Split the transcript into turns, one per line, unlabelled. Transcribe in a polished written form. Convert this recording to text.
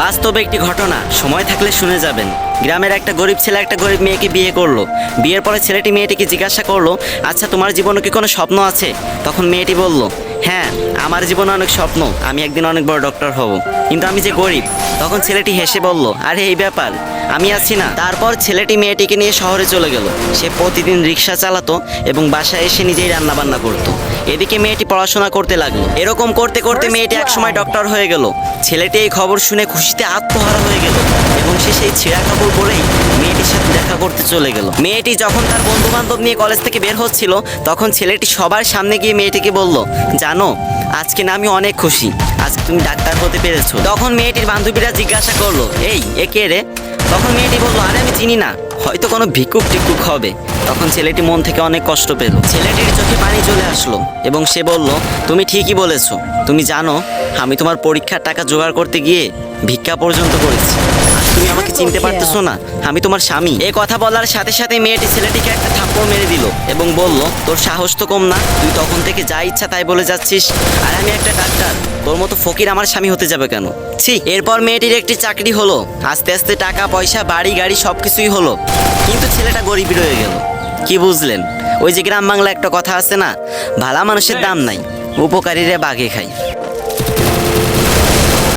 বাস্তবে একটি ঘটনা, সময় থাকলে শুনে যাবেন। গ্রামের একটা গরিব ছেলে একটা গরিব মেয়েকে বিয়ে করলো। বিয়ের পরে ছেলেটি মেয়েটিকে জিজ্ঞাসা করলো, আচ্ছা তোমার জীবনে কি কোনো স্বপ্ন আছে? তখন মেয়েটি বলল, হ্যাঁ আমার জীবনে অনেক স্বপ্ন, আমি একদিন অনেক বড় ডক্টর হব, কিন্তু আমি যে গরিব। তখন ছেলেটি হেসে বলল, আরে এই ব্যাপার, আমি আছি না। তারপর ছেলেটি মেয়েটিকে নিয়ে শহরে চলে গেল। সে প্রতিদিন রিক্সা চালাতো এবং বাসায় এসে নিজেই রান্না বান্না করতো। এদিকে মেয়েটি পড়াশোনা করতে লাগলো। এরকম করতে করতে মেয়েটি একসময় ডক্টর হয়ে গেল। ছেলেটি এই খবর শুনে খুশিতে আত্মহারা হয়ে গেল এবং সে সেই ছেঁড়া কাপড় পরেই মেয়েটির সাথে দেখা করতে চলে গেল। মেয়েটি যখন তার বন্ধু বান্ধব নিয়ে কলেজ থেকে বের হচ্ছিল, তখন ছেলেটি সবার সামনে গিয়ে মেয়েটিকে বলল, জানো আজকে না আমি অনেক খুশি, আজকে তুমি ডাক্তার হতে পেরেছো। তখন মেয়েটির বান্ধবীরা জিজ্ঞাসা করলো, এই এ কে রে? তখন মেয়েটি বললো, আরে আমি চিনি না, হয়তো কোনো ভিক্ষুক টিক্ষুক হবে। তখন ছেলেটি মন থেকে অনেক কষ্ট পেল। ছেলেটির চোখে পানি চলে আসলো এবং সে বলল, তুমি ঠিকই বলেছো। তুমি জানো আমি তোমার পরীক্ষার টাকা জোগাড় করতে গিয়ে ভিক্ষা পর্যন্ত করেছি। আজ তুমি আমাকে চিনতে পারতেছো না, আমি তোমার স্বামী। এই কথা বলার সাথে সাথে মেয়েটি ছেলেটিকে একটা থাপ্পড় মেরে দিল এবং বলল, তোর সাহস তো কম না, তুই তখন থেকে যা ইচ্ছা তাই বলে যাচ্ছিস, আর আমি একটা ডাক্তার, তোর মতো ফকির আমার স্বামী হতে যাবে কেন? ছি। এরপর মেয়েটির একটি চাকরি হলো, আস্তে আস্তে টাকা পয়সা বাড়ি গাড়ি সবকিছুই হলো, কিন্তু ছেলেটা গরিবই রয়ে গেল। কি বুঝলেন? ওই যে গ্রাম বাংলা একটা কথা আছে না, ভালা মানুষের দাম নাই, উপকারীরা বাঘে খায়।